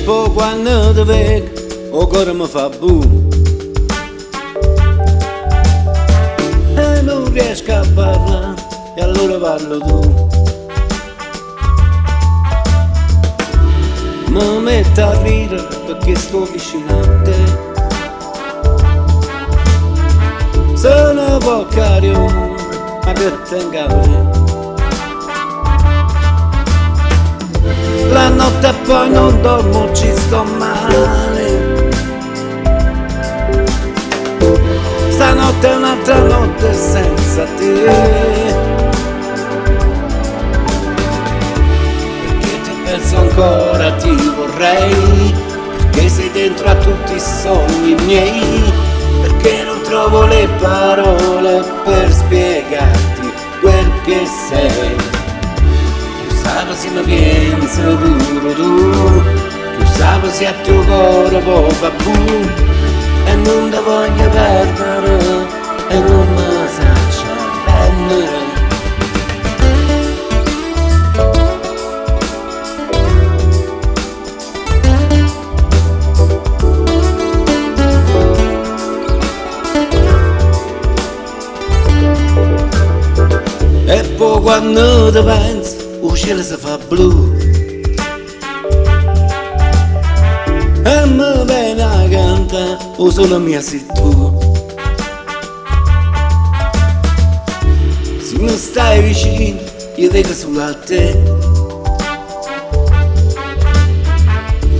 poi quando ti vedo o cuore mi fa boom e non riesco a parlare e allora parlo tu. Mi metto a ridere perché sto vicino a te. Sono pocario ma che tengo a me. La notte poi non dormo, ci sto male. Stanotte è un'altra notte senza te. Perché ti penso ancora, ti vorrei. Perché sei dentro a tutti i sogni miei. Perché non trovo le parole per spiegarti quel che sei. Sabes si mi pienso pure tu, tu sabes si a tuo cuore poi fa boom e non ti voglio perdere e non mi saccio prendere. E poi quando ti penso il cielo si fa blu e mi viene a cantare o solo mia sei tu. Se mi stai vicino io vedo solo a te.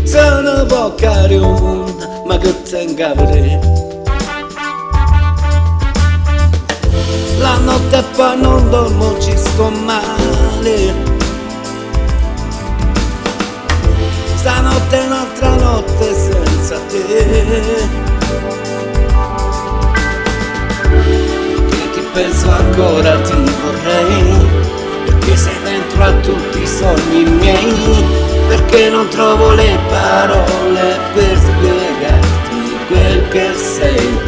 Sono pocario ma che tengo a vedere. La notte e poi non dormo, ci sto male. Stanotte è un'altra notte senza te. Perché ti penso ancora, ti vorrei. Perché sei dentro a tutti i sogni miei. Perché non trovo le parole per spiegarti quel che sei.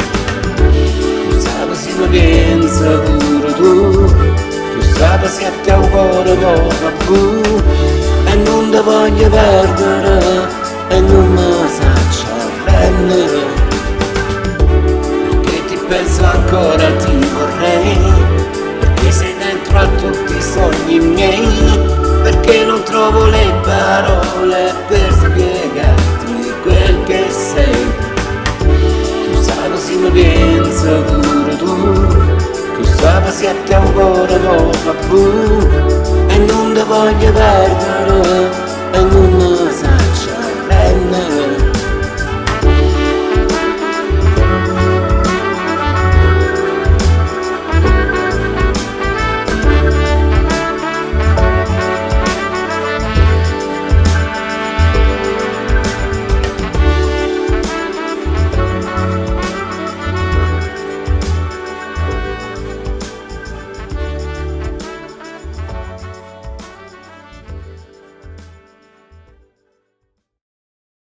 Tu sai se mi pensa pure tu. Tu sai se a te un cuore va blu. E non ti voglio perdere e non mi saccio prendere. Perché ti penso ancora, ti vorrei. Perché sei dentro a tutti i sogni miei. Perché non trovo le parole per spiegarti quel che sei. Tu sai se mi pensa pure tu. Tu sai se a te un cuore va blu. E non ti voglio perdere e non